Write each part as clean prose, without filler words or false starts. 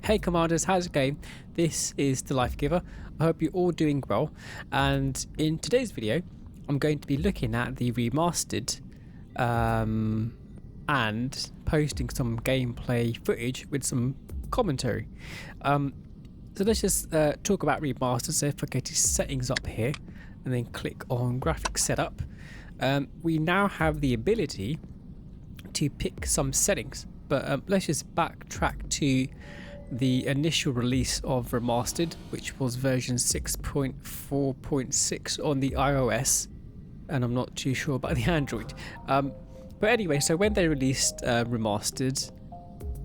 Hey Commanders, how's it going? This is the Life Giver. I hope you're all doing well, and in today's video I'm going to be looking at the remastered and posting some gameplay footage with some commentary. So let's just talk about remastered. So if I go to settings up here and then click on graphics setup, we now have the ability to pick some settings, but let's just backtrack to the initial release of Remastered, which was version 6.4.6 on the iOS, and I'm not too sure about the Android. But anyway, so when they released Remastered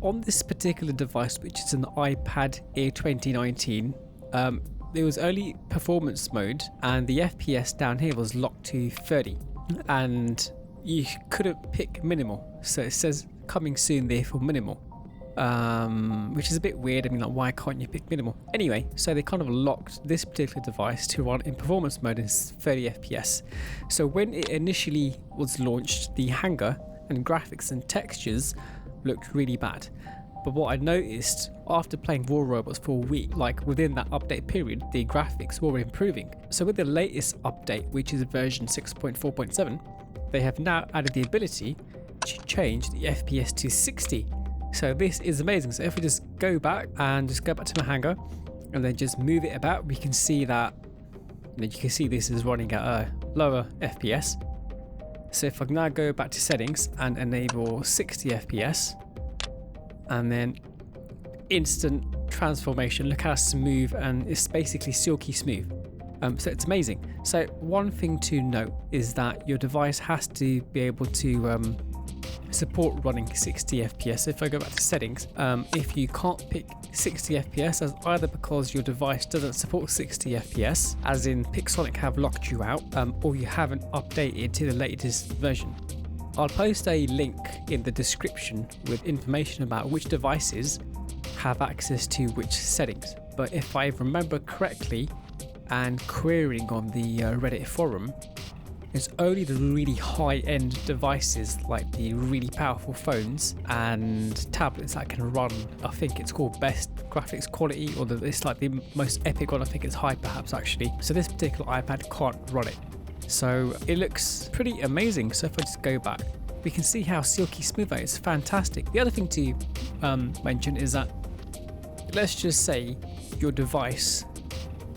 on this particular device, which is an iPad Air 2019, there was only performance mode, and the FPS down here was locked to 30, and you couldn't pick minimal. So it says coming soon, therefore minimal. Which is a bit weird. I mean, like, why can't you pick minimal? Anyway, so they kind of locked this particular device to run in performance mode in 30 FPS. So when it initially was launched, the hanger and graphics and textures looked really bad. But what I noticed after playing War Robots for a week, like within that update period, the graphics were improving. So with the latest update, which is version 6.4.7, they have now added the ability to change the FPS to 60. So this is amazing. So if we just go back to my hanger and then just move it about, we can see that, you can see this is running at a lower FPS. So if I now go back to settings and enable 60 FPS, and then instant transformation, look how smooth, and it's basically silky smooth. So it's amazing. So one thing to note is that your device has to be able to support running 60 FPS. If I go back to settings, if you can't pick 60 FPS, that's either because your device doesn't support 60 FPS, as in Pixonic have locked you out, or you haven't updated to the latest version. I'll post a link in the description with information about which devices have access to which settings. But if I remember correctly, and querying on the Reddit forum, it's only the really high-end devices, like the really powerful phones and tablets, that can run, I think it's called best graphics quality, or it's like the most epic one. I think it's high, perhaps, actually. So this particular iPad can't run it. So it looks pretty amazing. So if I just go back, we can see how silky smooth it is. It's fantastic. The other thing to mention is that, let's just say your device,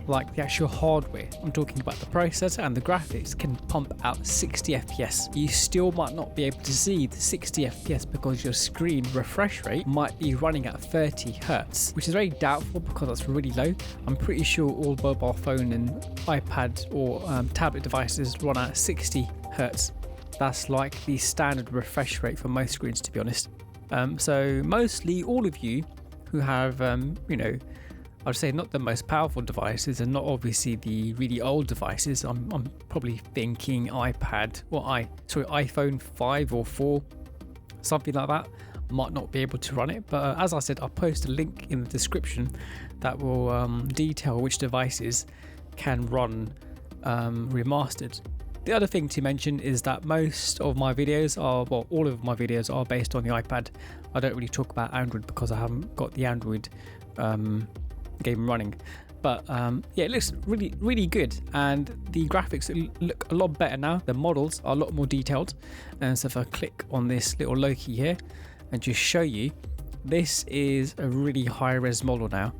like the actual hardware, I'm talking about the processor and the graphics, can pump out 60 FPS. You still might not be able to see the 60 FPS because your screen refresh rate might be running at 30 Hz, which is very doubtful because that's really low. I'm pretty sure all mobile phone and iPad or tablet devices run at 60 Hz. That's like the standard refresh rate for most screens, to be honest. So mostly all of you who have, I'd say not the most powerful devices, and not obviously the really old devices. I'm probably thinking iPad or iPhone 5 or 4, something like that, might not be able to run it. But as I said, I'll post a link in the description that will detail which devices can run Remastered. The other thing to mention is that most of my videos are, well, all of my videos are based on the iPad. I don't really talk about Android because I haven't got the Android game running. But yeah, it looks really, really good, and the graphics look a lot better now. The models are a lot more detailed. And so if I click on this little Loki here and just show you, this is a really high-res model now.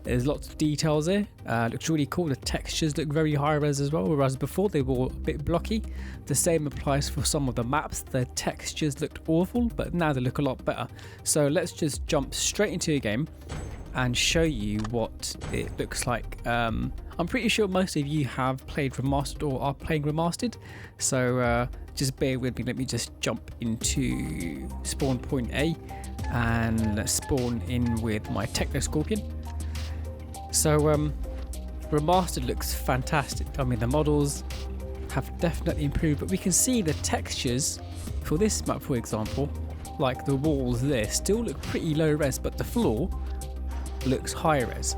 There's lots of details there. Looks really cool. The textures look very high res as well, whereas before they were a bit blocky. The same applies for some of the maps. The textures looked awful, but now they look a lot better. So let's just jump straight into a game and show you what it looks like. I'm pretty sure most of you have played Remastered or are playing Remastered, so just bear with me. Let me just jump into spawn point A and let's spawn in with my Techno Scorpion. So Remastered looks fantastic. I mean, the models have definitely improved, but we can see the textures for this map, for example, like the walls there still look pretty low res, but the floor looks high res.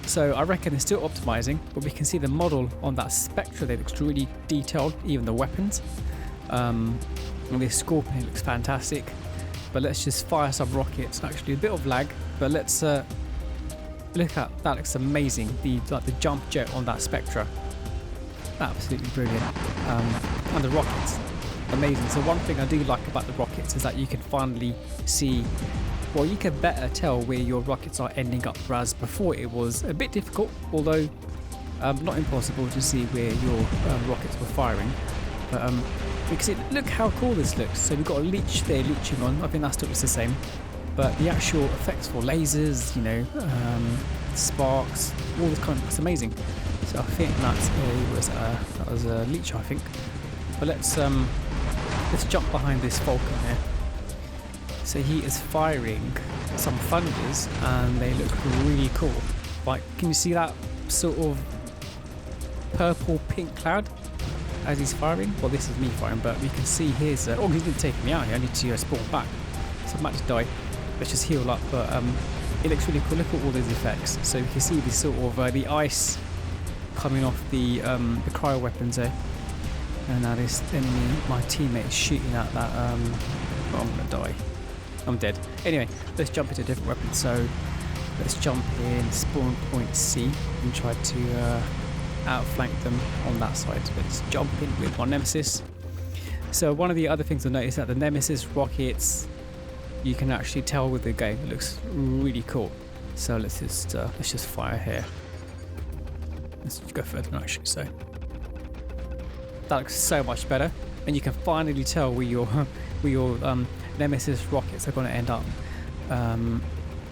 So I reckon they're still optimizing, but we can see the model on that Spectra there looks really detailed, even the weapons. And this Scorpion looks fantastic. But let's just fire some rockets. Actually, a bit of lag, but let's look at that. Looks amazing. The jump jet on that Spectra, absolutely brilliant. And the rockets, amazing. So one thing I do like about the rockets is that you can finally see, well, you can better tell where your rockets are ending up, whereas before it was a bit difficult, although not impossible to see where your rockets were firing. But you can see, look how cool this looks. So we've got a leech there leeching on. I think that still looks the same. But the actual effects for lasers, you know, sparks, all this kind of looks amazing. So I think that was a leech, I think. But let's jump behind this Falcon here. So he is firing some thunders, and they look really cool. Like, can you see that sort of purple pink cloud as he's firing? Well, this is me firing, but we can see his. Oh, he didn't take me out here. I need to spawn back, so I'm about to die. Let's just heal up. But it looks really cool. Look at all those effects. So we can see this sort of the ice coming off the cryo weapons there. And now this enemy, my teammate, is shooting at that. Oh, I'm gonna die. I'm dead. Anyway, let's jump into a different weapon. So let's jump in spawn point C and try to outflank them on that side. Let's jump in with one Nemesis. So one of the other things I noticed that the Nemesis rockets, you can actually tell with the game. It looks really cool. So let's just fire here. Let's go further actually. So that looks so much better, and you can finally tell where your Nemesis rockets are going to end up.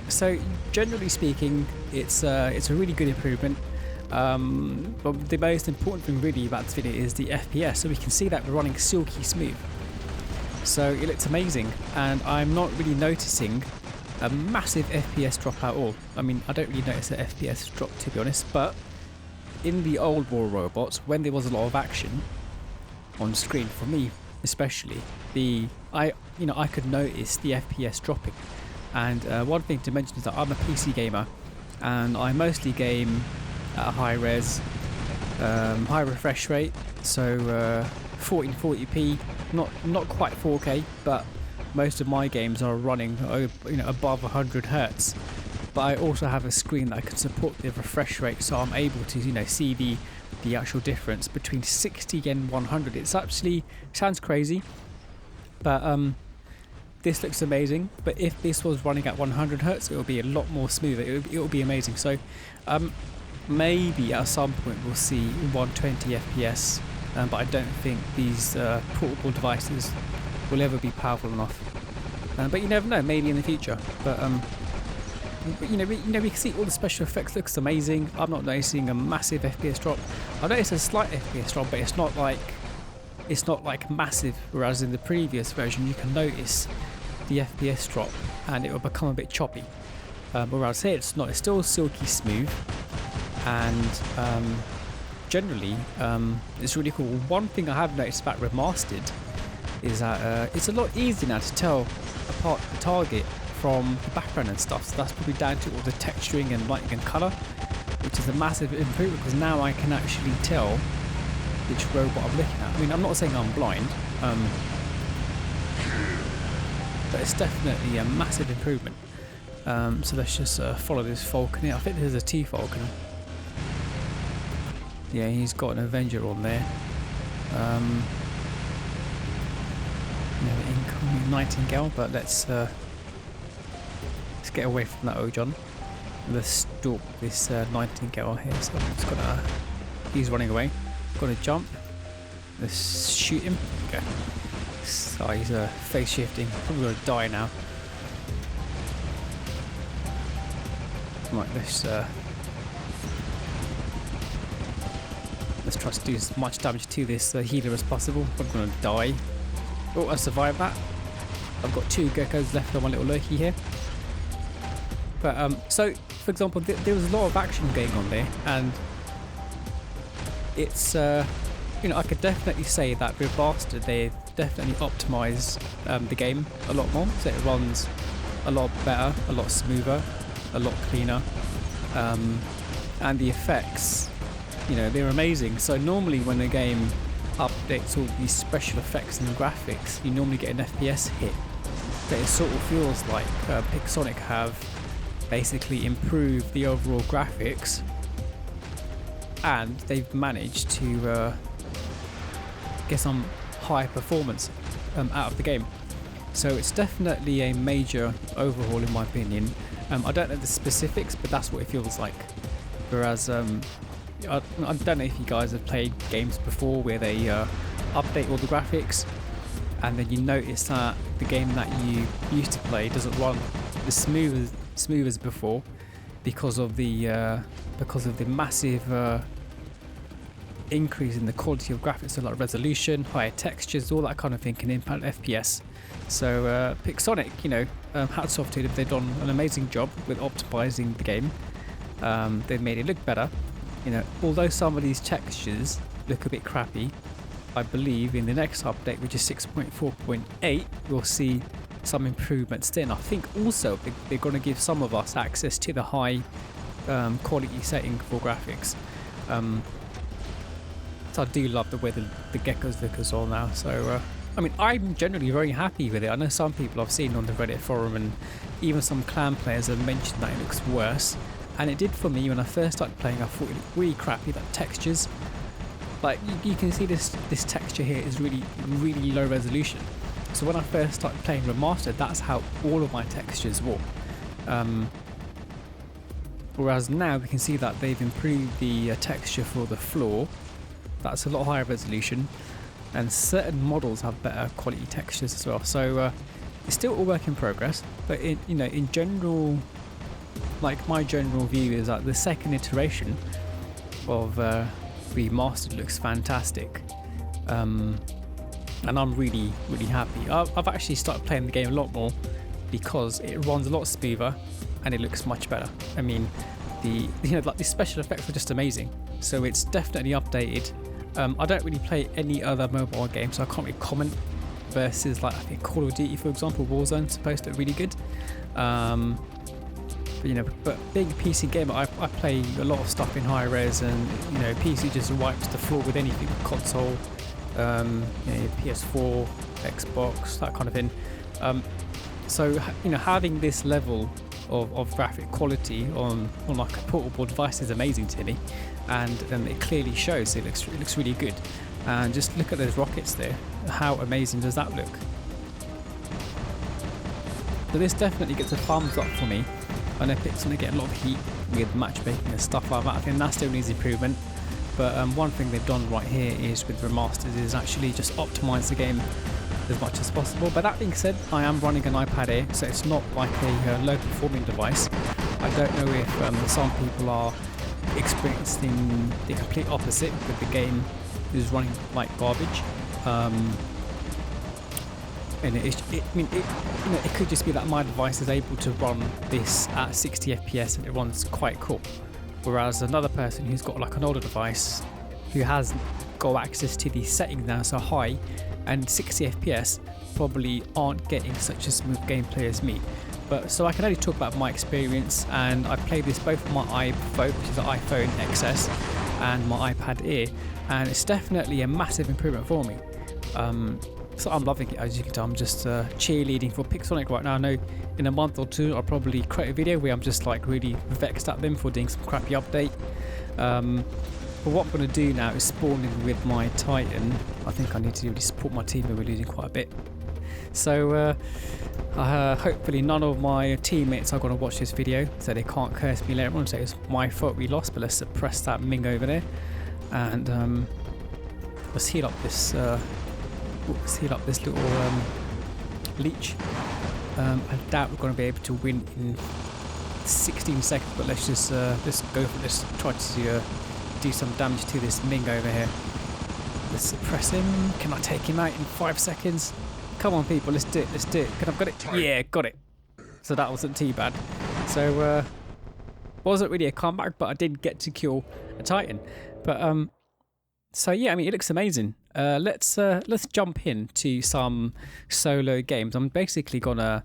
So generally speaking, it's a really good improvement. But the most important thing really about this video is the FPS. So we can see that we're running silky smooth. So it looks amazing, and I'm not really noticing a massive FPS drop at all. I mean, I don't really notice an FPS drop, to be honest, but in the old War Robots, when there was a lot of action on screen, for me especially, I could notice the FPS dropping. And one thing to mention is that I'm a PC gamer, and I mostly game at a high res, high refresh rate, so 1440p, not quite 4K, but most of my games are running above 100 Hertz. But I also have a screen that can support the refresh rate, so I'm able to see the actual difference between 60 and 100. It's actually sounds crazy, but this looks amazing. But if this was running at 100 Hertz, it will be a lot more smoother. It will be amazing. So maybe at some point we'll see 120 FPS, but I don't think these portable devices will ever be powerful enough. But you never know, maybe in the future. But we can see all the special effects. Looks amazing. I'm not noticing a massive FPS drop. I noticed a slight FPS drop, but it's not like massive. Whereas in the previous version, you can notice the FPS drop, and it will become a bit choppy. Whereas here, it's not. It's still silky smooth, and generally, it's really cool. One thing I have noticed about Remastered is that it's a lot easier now to tell apart the target from the background and stuff. So that's probably down to all the texturing and lighting and colour, which is a massive improvement, because now I can actually tell which robot I'm looking at. I mean, I'm not saying I'm blind, but it's definitely a massive improvement. So let's just follow this Falcon here. I think there's a T-Falcon. Yeah, he's got an Avenger on there. Incoming Nightingale, but let's get away from that Ojon. Let's stalk this Nightingale here. So I'm just gonna. He's running away. Got to jump. Let's shoot him. Okay. So he's face shifting. Probably gonna die now. Right. Let's try to do as much damage to this healer as possible. I'm gonna die. Oh, I survived that. I've got 2 geckos left on my little Loki here. But so, for example, there was a lot of action going on there, and it's I could definitely say that with Remastered they've definitely optimized the game a lot more, so it runs a lot better, a lot smoother, a lot cleaner, and the effects, they're amazing. So normally when the game updates all these special effects and graphics, you normally get an FPS hit, But it sort of feels like Pixonic have basically improved the overall graphics, and they've managed to get some high performance out of the game. So it's definitely a major overhaul in my opinion. I don't know the specifics, but that's what it feels like. Whereas I don't know if you guys have played games before where they update all the graphics, and then you notice that the game that you used to play doesn't run as smooth as before because of the massive increase in the quality of graphics, so like resolution, higher textures, all that kind of thing can impact FPS. So Pixonic, you know, hats off to them. They've done an amazing job with optimizing the game. They've made it look better. You know, although some of these textures look a bit crappy, I believe in the next update, which is 6.4.8, we'll see some improvements then. I think also they're going to give some of us access to the high quality setting for graphics. So I do love the way the geckos look as well now. So I mean, I'm generally very happy with it. I know some people I've seen on the Reddit forum and even some clan players have mentioned that it looks worse. And it did for me when I first started playing. I thought it looked really crappy, that textures. Like you can see this texture here is really low resolution. So when I first started playing Remastered, that's how all of my textures were. Whereas now we can see that they've improved the texture for the floor. That's a lot higher resolution, and certain models have better quality textures as well. So it's still a work in progress, but in general, like my general view is that the second iteration of Remastered looks fantastic, and I'm really happy. I've actually started playing the game a lot more because it runs a lot smoother and it looks much better. I mean, the special effects are just amazing. So it's definitely updated. I don't really play any other mobile games, so I can't really comment. Versus like I think Call of Duty, for example, Warzone's supposed to look really good. But being a PC gamer, I play a lot of stuff in high res, and PC just wipes the floor with anything, console, PS4, Xbox, that kind of thing. So having this level of graphic quality on like a portable device is amazing to me, and it clearly shows. It looks really good. And just look at those rockets there. How amazing does that look? So this definitely gets a thumbs up for me. I know Pixonic get a lot of heat with matchmaking and stuff like that. I think that still needs improvement. But one thing they've done right here is with Remastered is actually just optimize the game as much as possible. But that being said, I am running an iPad Air, so it's not like a low performing device. I don't know if some people are experiencing the complete opposite, with the game is running like garbage. And it could just be that my device is able to run this at 60 FPS and it runs quite cool. Whereas another person who's got like an older device who has got access to these settings now so high, and 60 FPS probably aren't getting such a smooth gameplay as me. But so I can only talk about my experience, and I played this both on my iPhone, which is the iPhone XS, and my iPad Air, and it's definitely a massive improvement for me. So I'm loving it. As you can tell, I'm just cheerleading for Pixonic right now. I know in a month or two I'll probably create a video where I'm just like really vexed at them for doing some crappy update. But what I'm going to do now is spawn in with my Titan. I think I need to really support my team, we're losing quite a bit. So hopefully none of my teammates are going to watch this video, so they can't curse me later on and say it's my fault we lost. But let's suppress that Ming over there, and let's heal up this little leech. I doubt we're going to be able to win in 16 seconds, but let's just go for this. Try to do some damage to this Ming over here. Let's suppress him. Can I take him out in 5 seconds? Come on, people, let's do it. Can I got it? Yeah, got it. So that wasn't too bad. So wasn't really a comeback, but I did get to kill a Titan. But so yeah, I mean, it looks amazing. Let's jump into some solo games. I'm basically gonna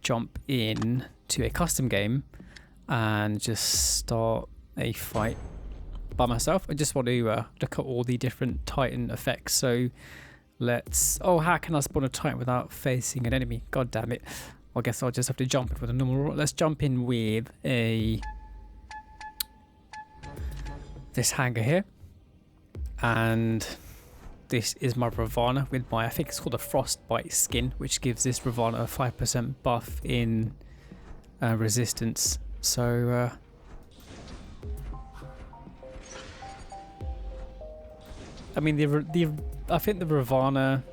jump in to a custom game and just start a fight by myself. I just want to look at all the different Titan effects. So Let's... Oh, how can I spawn a Titan without facing an enemy? God damn it. I guess I'll just have to jump in with a normal... Let's jump in with a... this hanger here. And this is my Ravana with my... I think it's called a Frostbite skin, which gives this Ravana a 5% buff in resistance. So... I mean, I think the Ravana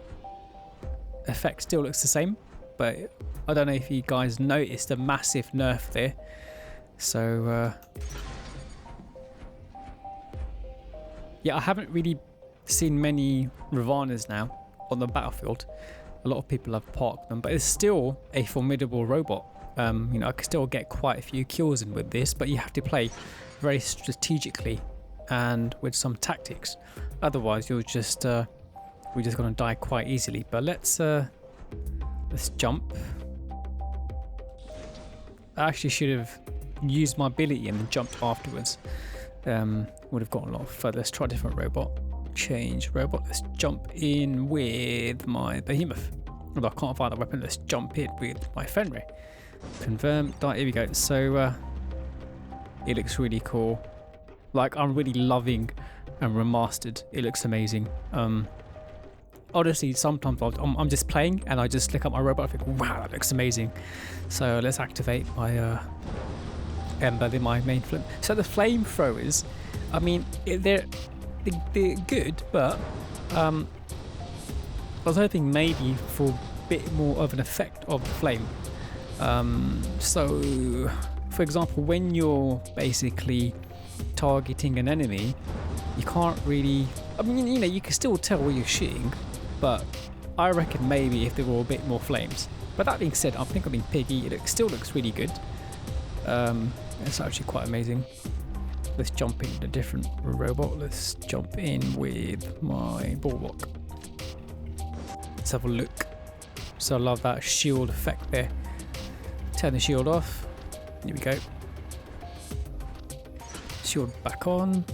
effect still looks the same, but I don't know if you guys noticed a massive nerf there. So, yeah, I haven't really seen many Ravanas now on the battlefield. A lot of people have parked them, but it's still a formidable robot. You know, I can still get quite a few kills in with this, but you have to play very strategically and with some tactics. Otherwise, we're just gonna die quite easily. But let's jump. I actually should have used my ability and then jumped afterwards. Would have gotten a lot further. Let's try a different robot. Change robot. Let's jump in with my behemoth. Although I can't find a weapon, let's jump in with my Fenrir. Confirm. Here we go. So it looks really cool. Like, I'm really loving Remastered. It looks amazing. Honestly, sometimes I'm just playing and I just look at my robot and think, wow, that looks amazing. So let's activate my Ember in my main flame. So the flamethrowers, I mean, they're good, but I was hoping maybe for a bit more of an effect of the flame. So, for example, when you're basically targeting an enemy, you can't really... I mean, you know, you can still tell where you're shooting, but I reckon maybe if there were a bit more flames. But that being said, I think I'm being piggy. It still looks really good. It's actually quite amazing. Let's jump into a different robot. Let's jump in with my Bulwark. Let's have a look. So I love that shield effect there. Turn the shield off. Here we go. Shield back on.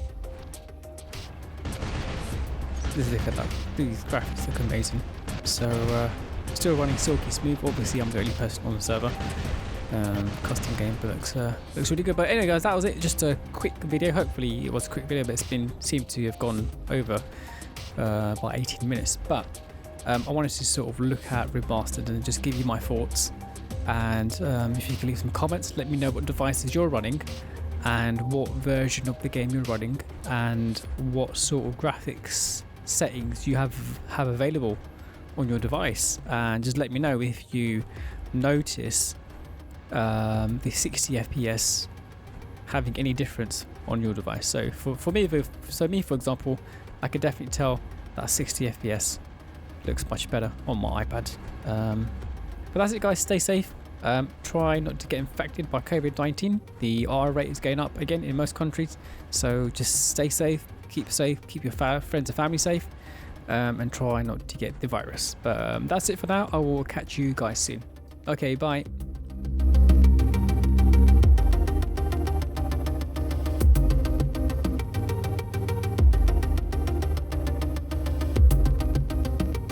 Look at that. These graphics look amazing. So still running silky smooth. Obviously I'm the only person on the server. Custom game, but looks really good. But anyway guys, that was it. Just a quick video. Hopefully it was a quick video, but seemed to have gone over by 18 minutes. But I wanted to sort of look at Remastered and just give you my thoughts. And if you can leave some comments, let me know what devices you're running and what version of the game you're running and what sort of graphics settings you have available on your device. And just let me know if you notice the 60 FPS having any difference on your device. So for me, for example, I could definitely tell that 60 FPS looks much better on my iPad. But that's it guys, stay safe. Try not to get infected by COVID-19. The R rate is going up again in most countries, so just stay safe, keep your friends and family safe, and try not to get the virus. But that's it for now. I will catch you guys soon. Okay, bye.